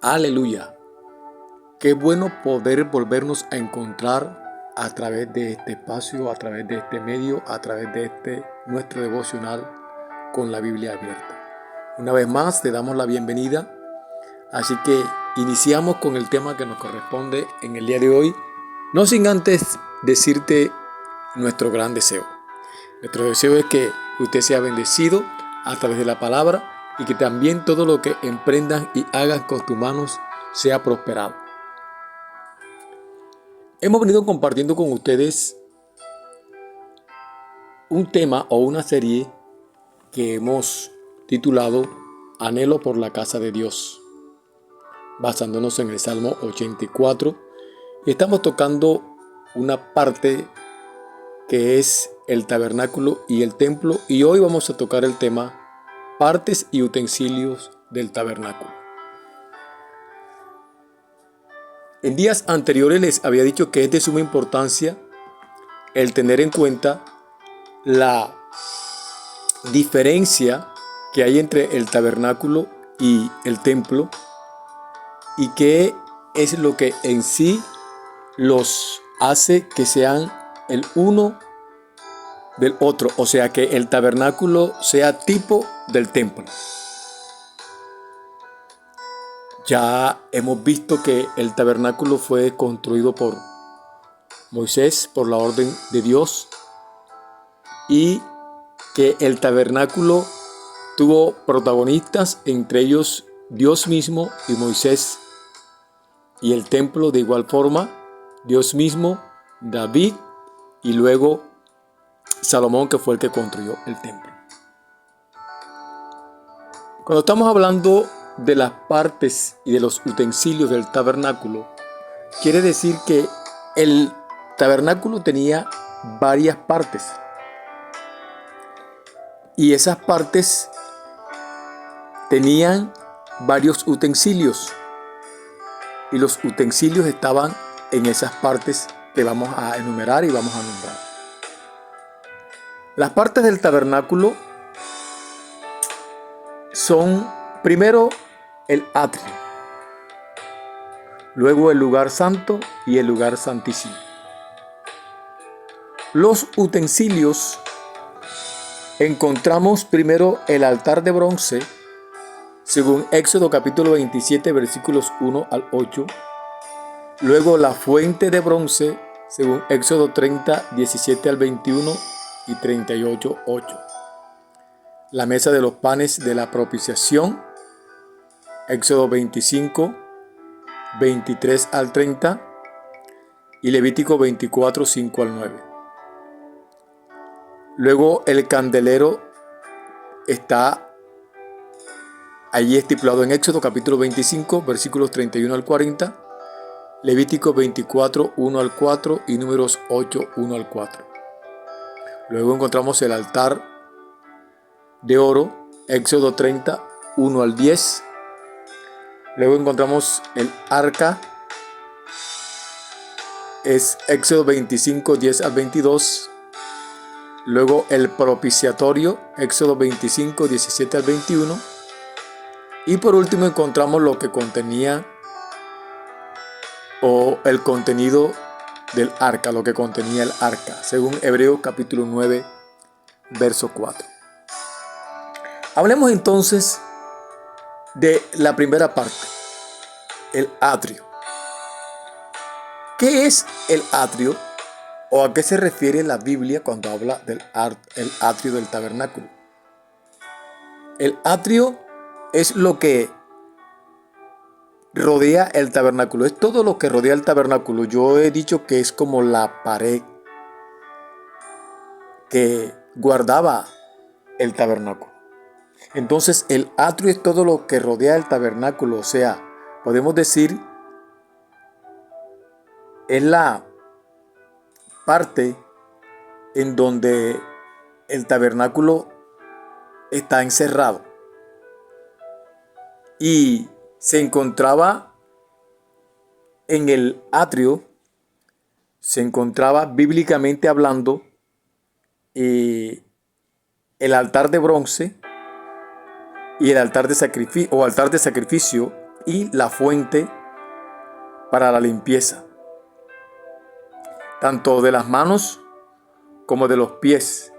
Aleluya. Qué bueno poder volvernos a encontrar a través de este espacio, a través de este medio, a través de nuestro devocional con la Biblia abierta. Una vez más te damos la bienvenida, así que iniciamos con el tema que nos corresponde en el día de hoy, no sin antes decirte nuestro gran deseo. Nuestro deseo es que usted sea bendecido a través de la palabra y que también todo lo que emprendan y hagan con tus manos sea prosperado. Hemos venido compartiendo con ustedes un tema o una serie que hemos titulado Anhelo por la casa de Dios, basándonos en el Salmo 84, y estamos tocando una parte que es el tabernáculo y el templo, y hoy vamos a tocar el tema partes y utensilios del tabernáculo. En días anteriores les había dicho que es de suma importancia el tener en cuenta la diferencia que hay entre el tabernáculo y el templo y qué es lo que en sí los hace que sean el uno del otro, o sea que el tabernáculo sea tipo del templo. Ya hemos visto que el tabernáculo fue construido por Moisés por la orden de Dios y que el tabernáculo tuvo protagonistas, entre ellos Dios mismo y Moisés, y el templo de igual forma, Dios mismo, David y luego Salomón, que fue el que construyó el templo. Cuando estamos hablando de las partes y de los utensilios del tabernáculo, quiere decir que el tabernáculo tenía varias partes y esas partes tenían varios utensilios y los utensilios estaban en esas partes que vamos a enumerar y vamos a nombrar. Las partes del tabernáculo son primero el atrio, luego el lugar santo y el lugar santísimo. Los utensilios, encontramos primero el altar de bronce, según Éxodo capítulo 27, versículos 1 al 8. Luego la fuente de bronce, según Éxodo 30, 17 al 21 y 38, 8. La mesa de los panes de la propiciación, Éxodo 25, 23 al 30 y Levítico 24, 5 al 9. Luego el candelero está allí estipulado en Éxodo capítulo 25, versículos 31 al 40, Levítico 24, 1 al 4 y Números 8, 1 al 4. Luego encontramos el altar de oro, Éxodo 30, 1 al 10. Luego encontramos el arca, es Éxodo 25, 10 al 22. Luego el propiciatorio, Éxodo 25, 17 al 21. Y por último encontramos lo que contenía o el contenido del arca, lo que contenía el arca, según Hebreos capítulo 9, verso 4. Hablemos entonces de la primera parte, el atrio. ¿Qué es el atrio o a qué se refiere la Biblia cuando habla del atrio del tabernáculo? El atrio es lo que rodea el tabernáculo, es todo lo que rodea el tabernáculo. Yo he dicho que es como la pared que guardaba el tabernáculo. Entonces el atrio es todo lo que rodea el tabernáculo, o sea, podemos decir es la parte en donde el tabernáculo está encerrado y se encontraba en el atrio, se encontraba bíblicamente hablando el altar de bronce y el altar de sacrificio y la fuente para la limpieza, tanto de las manos como de los pies,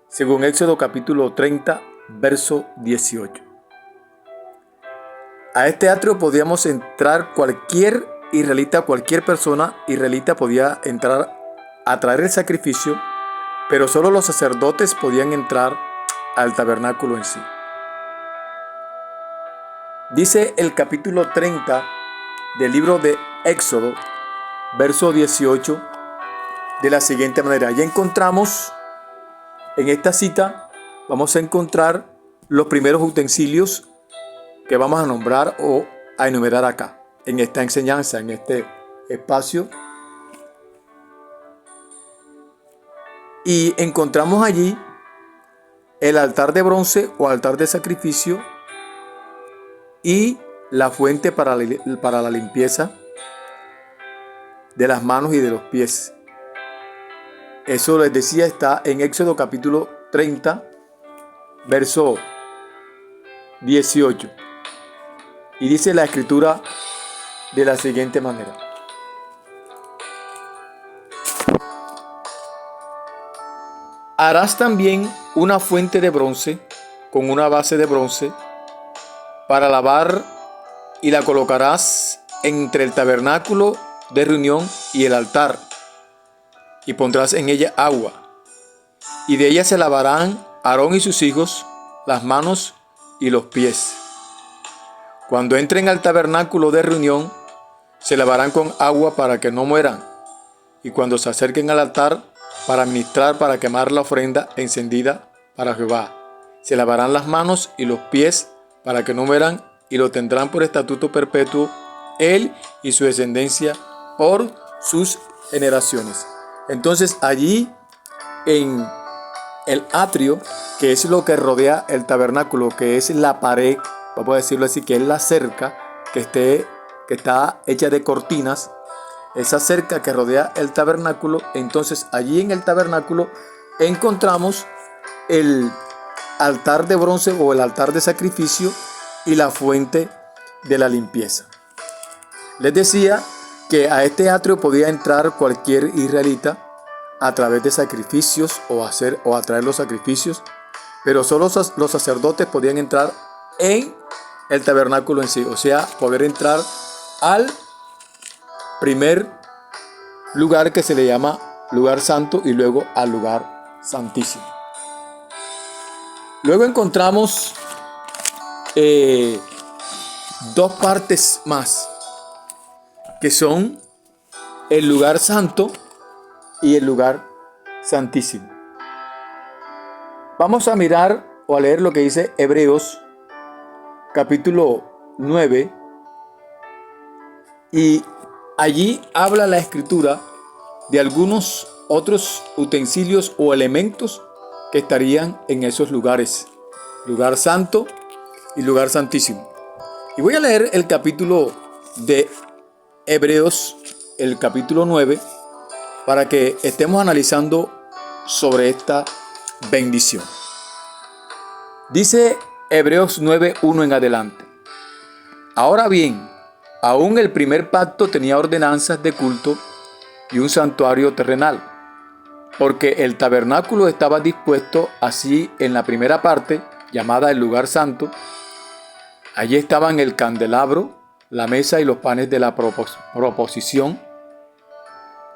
según Éxodo capítulo 30, verso 18. A este atrio podíamos entrar cualquier israelita, cualquier persona israelita podía entrar a traer el sacrificio, pero solo los sacerdotes podían entrar al tabernáculo en sí. Dice el capítulo 30 del libro de Éxodo, verso 18, de la siguiente manera. Ya encontramos en esta cita, vamos a encontrar los primeros utensilios que vamos a nombrar o a enumerar acá, en esta enseñanza, en este espacio. Y encontramos allí el altar de bronce o altar de sacrificio y la fuente para la limpieza de las manos y de los pies. Eso les decía, está en Éxodo capítulo 30, verso 18. Y dice la escritura de la siguiente manera. Harás también una fuente de bronce con una base de bronce para lavar y la colocarás entre el tabernáculo de reunión y el altar y pondrás en ella agua y de ella se lavarán Aarón y sus hijos las manos y los pies. Cuando entren al tabernáculo de reunión se lavarán con agua para que no mueran y cuando se acerquen al altar para ministrar, para quemar la ofrenda encendida para Jehová, se lavarán las manos y los pies para que no mueran y lo tendrán por estatuto perpetuo él y su descendencia por sus generaciones. Entonces allí en el atrio, que es lo que rodea el tabernáculo, que es la pared, vamos a decirlo así, que es la cerca que está hecha de cortinas, esa cerca que rodea el tabernáculo. Entonces allí en el tabernáculo encontramos el altar de bronce o el altar de sacrificio y la fuente de la limpieza. Les decía que a este atrio podía entrar cualquier israelita a través de sacrificios o a traer los sacrificios, pero solo los sacerdotes podían entrar en el tabernáculo en sí, o sea, poder entrar al primer lugar que se le llama lugar santo y luego al lugar santísimo. Luego encontramos dos partes más, que son el lugar santo y el lugar santísimo. Vamos a mirar o a leer lo que dice Hebreos capítulo 9, y allí habla la escritura de algunos otros utensilios o elementos que estarían en esos lugares, lugar santo y lugar santísimo. Y voy a leer el capítulo de Hebreos, el capítulo 9, para que estemos analizando sobre esta bendición. Dice Hebreos 9:1 en adelante. Ahora bien, aún el primer pacto tenía ordenanzas de culto y un santuario terrenal, porque el tabernáculo estaba dispuesto así en la primera parte, llamada el lugar santo. Allí estaban el candelabro, la mesa y los panes de la proposición.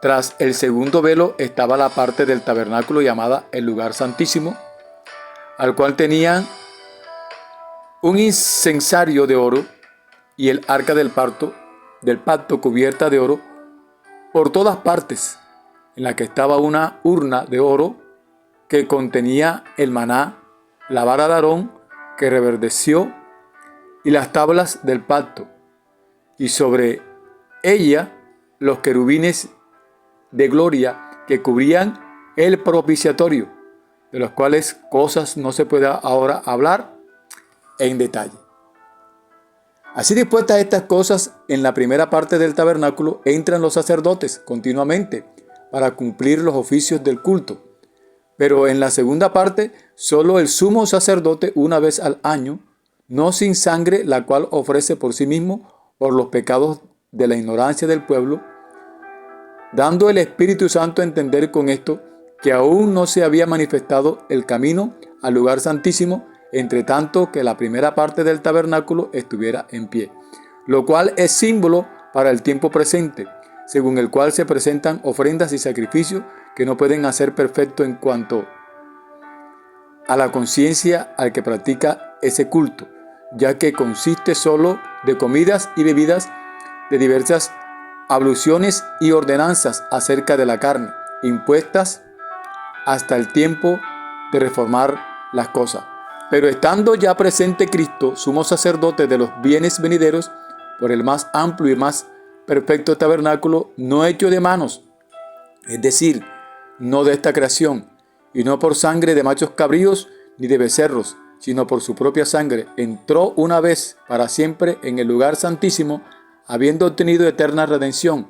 Tras el segundo velo estaba la parte del tabernáculo llamada el lugar santísimo, al cual tenían un incensario de oro y el arca del pacto cubierta de oro por todas partes, en la que estaba una urna de oro que contenía el maná, la vara de Aarón que reverdeció y las tablas del pacto, y sobre ella los querubines de gloria que cubrían el propiciatorio, de los cuales cosas no se puede ahora hablar en detalle. Así dispuestas estas cosas, en la primera parte del tabernáculo entran los sacerdotes continuamente para cumplir los oficios del culto, pero en la segunda parte solo el sumo sacerdote una vez al año no sin sangre, la cual ofrece por sí mismo por los pecados de la ignorancia del pueblo, dando el Espíritu Santo a entender con esto que aún no se había manifestado el camino al lugar santísimo, entre tanto que la primera parte del tabernáculo estuviera en pie, lo cual es símbolo para el tiempo presente, según el cual se presentan ofrendas y sacrificios que no pueden hacer perfecto en cuanto a la conciencia al que practica ese culto, ya que consiste solo de comidas y bebidas, de diversas abluciones y ordenanzas acerca de la carne, impuestas hasta el tiempo de reformar las cosas. Pero estando ya presente Cristo, sumo sacerdote de los bienes venideros, por el más amplio y más perfecto tabernáculo, no hecho de manos, es decir, no de esta creación, y no por sangre de machos cabríos ni de becerros, sino por su propia sangre, entró una vez para siempre en el lugar santísimo, habiendo obtenido eterna redención.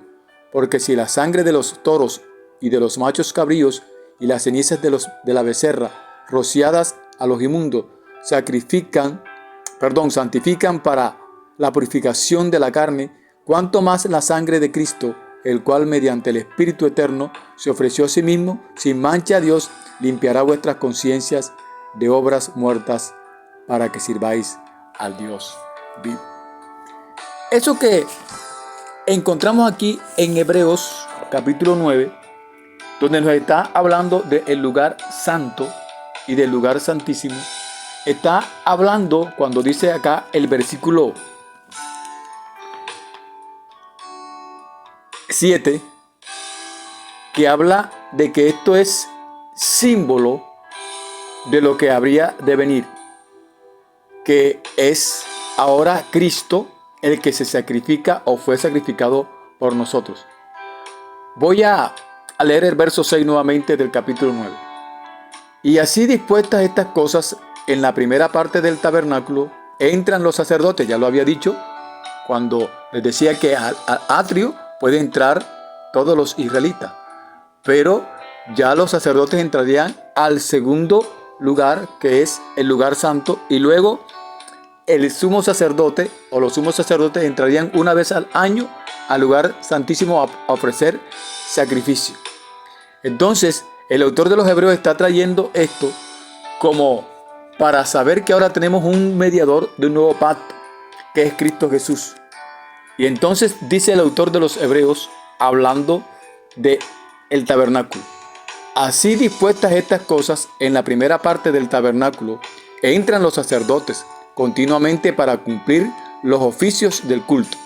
Porque si la sangre de los toros y de los machos cabríos y las cenizas de la becerra, rociadas a los inmundos, santifican para la purificación de la carne, cuanto más la sangre de Cristo, el cual mediante el Espíritu Eterno se ofreció a sí mismo sin mancha a Dios, limpiará vuestras conciencias de obras muertas para que sirváis al Dios vivo. Eso que encontramos aquí en Hebreos capítulo 9, donde nos está hablando del lugar santo y del lugar santísimo, está hablando cuando dice acá el versículo 7, que habla de que esto es símbolo de lo que habría de venir, que es ahora Cristo el que se sacrifica o fue sacrificado por nosotros. Voy a leer el verso 6 nuevamente del capítulo 9. Y así dispuestas estas cosas, en la primera parte del tabernáculo entran los sacerdotes, ya lo había dicho, cuando les decía que al atrio pueden entrar todos los israelitas, pero ya los sacerdotes entrarían al segundo lugar, que es el lugar santo, y luego el sumo sacerdote o los sumos sacerdotes entrarían una vez al año al lugar santísimo a ofrecer sacrificio. Entonces, el autor de los Hebreos está trayendo esto como para saber que ahora tenemos un mediador de un nuevo pacto, que es Cristo Jesús. Y entonces dice el autor de los Hebreos, hablando de el tabernáculo: así dispuestas estas cosas, en la primera parte del tabernáculo entran los sacerdotes continuamente para cumplir los oficios del culto.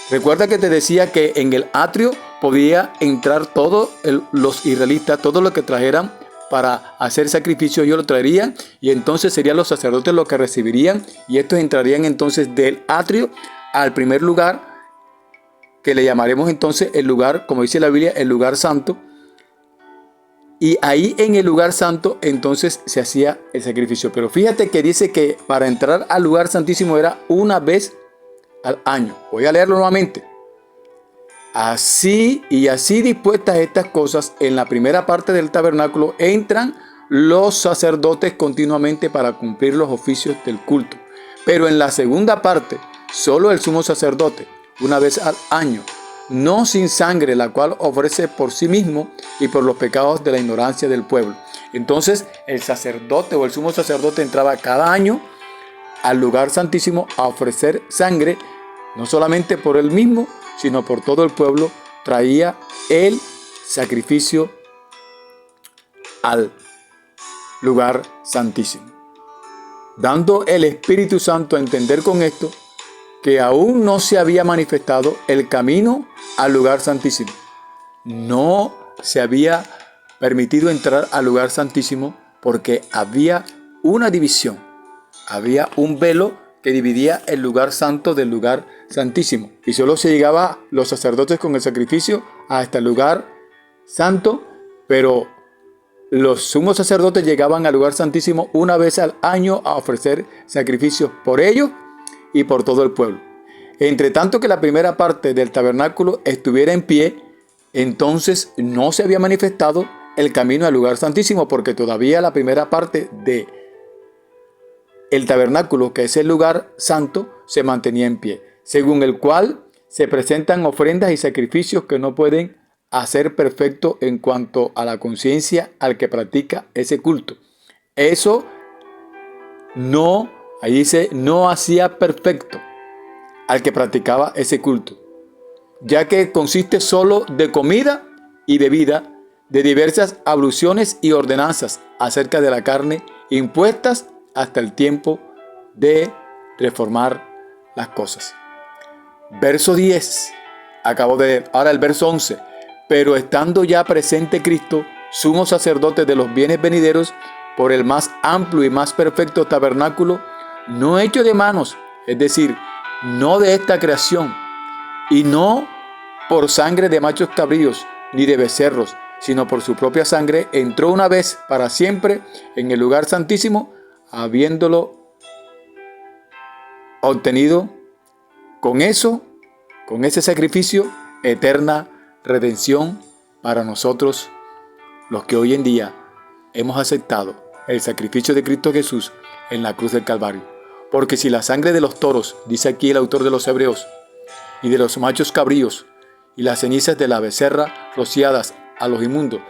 Recuerda que te decía que en el atrio podía entrar todos los israelitas, todo lo que trajeran para hacer sacrificio, ellos lo traerían, y entonces serían los sacerdotes los que recibirían, y estos entrarían entonces del atrio al primer lugar, que le llamaremos entonces el lugar, como dice la Biblia, el lugar santo. Y ahí en el lugar santo entonces se hacía el sacrificio. Pero fíjate que dice que para entrar al lugar santísimo era una vez al año. Voy a leerlo nuevamente. Así dispuestas estas cosas, en la primera parte del tabernáculo entran los sacerdotes continuamente para cumplir los oficios del culto. Pero en la segunda parte, solo el sumo sacerdote, una vez al año, no sin sangre, la cual ofrece por sí mismo y por los pecados de la ignorancia del pueblo. Entonces el sacerdote o el sumo sacerdote entraba cada año al lugar santísimo a ofrecer sangre, no solamente por él mismo, sino por todo el pueblo. Traía el sacrificio al lugar santísimo, dando el Espíritu Santo a entender con esto que aún no se había manifestado el camino al lugar santísimo. No se había permitido entrar al lugar santísimo porque había una división, había un velo que dividía el lugar santo del lugar santísimo, y solo se llegaba los sacerdotes con el sacrificio hasta el lugar santo, pero los sumos sacerdotes llegaban al lugar santísimo una vez al año a ofrecer sacrificios por ellos y por todo el pueblo. Entre tanto que la primera parte del tabernáculo estuviera en pie, entonces no se había manifestado el camino al lugar santísimo, porque todavía la primera parte de el tabernáculo, que es el lugar santo, se mantenía en pie, según el cual se presentan ofrendas y sacrificios que no pueden hacer perfecto en cuanto a la conciencia al que practica ese culto. Eso no, ahí dice, no hacía perfecto al que practicaba ese culto, ya que consiste solo de comida y bebida, de diversas abluciones y ordenanzas acerca de la carne impuestas hasta el tiempo de reformar las cosas. Verso 10, acabo de leer. Ahora el verso 11. Pero estando ya presente Cristo, sumo sacerdote de los bienes venideros, por el más amplio y más perfecto tabernáculo, no hecho de manos, es decir, no de esta creación, y no por sangre de machos cabríos, ni de becerros, sino por su propia sangre, entró una vez para siempre en el lugar santísimo, habiéndolo obtenido con ese sacrificio, eterna redención para nosotros, los que hoy en día hemos aceptado el sacrificio de Cristo Jesús en la cruz del Calvario. Porque si la sangre de los toros, dice aquí el autor de los Hebreos, y de los machos cabríos, y las cenizas de la becerra rociadas a los inmundos,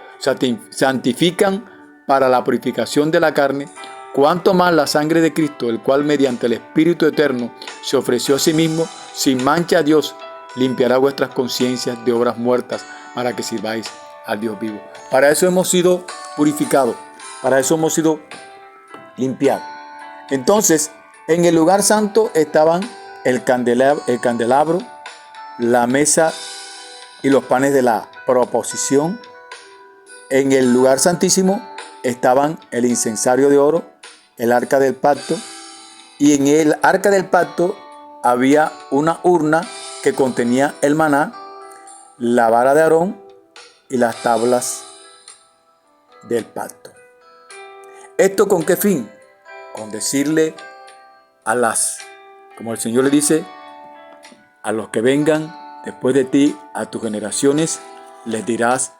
santifican para la purificación de la carne, cuánto más la sangre de Cristo, el cual mediante el Espíritu Eterno se ofreció a sí mismo sin mancha a Dios, limpiará vuestras conciencias de obras muertas para que sirváis al Dios vivo. Para eso hemos sido purificados, para eso hemos sido limpiados. Entonces, en el lugar santo estaban el candelabro, la mesa y los panes de la proposición. En el lugar santísimo estaban el incensario de oro, el arca del pacto, y en el arca del pacto había una urna que contenía el maná, la vara de Aarón y las tablas del pacto. ¿Esto con qué fin? Con decirle como el Señor le dice, a los que vengan después de ti, a tus generaciones, les dirás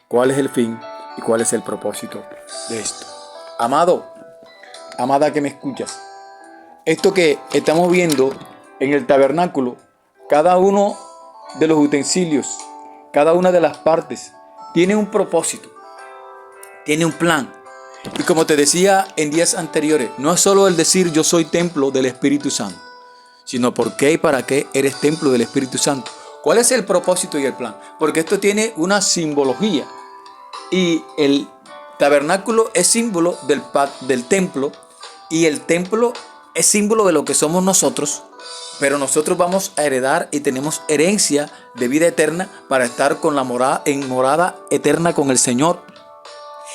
cuál es el fin y cuál es el propósito de esto. Amado, amada que me escuchas, esto que estamos viendo en el tabernáculo, cada uno de los utensilios, cada una de las partes, tiene un propósito, tiene un plan. Y como te decía en días anteriores, no es solo el decir yo soy templo del Espíritu Santo, sino por qué y para qué eres templo del Espíritu Santo. ¿Cuál es el propósito y el plan? Porque esto tiene una simbología. Y el tabernáculo es símbolo del templo, y el templo es símbolo de lo que somos nosotros, pero nosotros vamos a heredar y tenemos herencia de vida eterna para estar con en morada eterna con el Señor.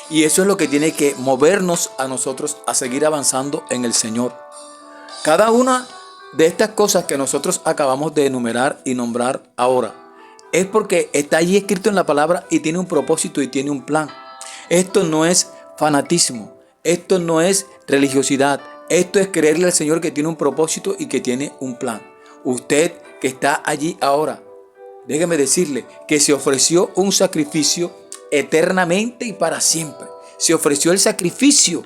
Y eso es lo que tiene que movernos a nosotros a seguir avanzando en el Señor. Cada una de estas cosas que nosotros acabamos de enumerar y nombrar ahora es porque está allí escrito en la palabra y tiene un propósito y tiene un plan. Esto no es fanatismo, esto no es religiosidad, esto es creerle al Señor que tiene un propósito y que tiene un plan. Usted que está allí ahora, déjeme decirle que se ofreció un sacrificio eternamente y para siempre. Se ofreció el sacrificio,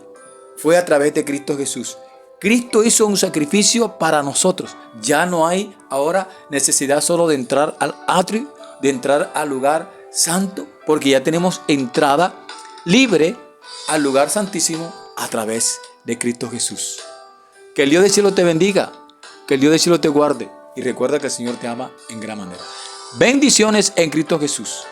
fue a través de Cristo Jesús. Cristo hizo un sacrificio para nosotros. Ya no hay ahora necesidad solo de entrar al atrio, de entrar al lugar santo, porque ya tenemos entrada libre al lugar santísimo a través de Cristo Jesús. Que el Dios del cielo te bendiga, que el Dios del cielo te guarde, y recuerda que el Señor te ama en gran manera. Bendiciones en Cristo Jesús.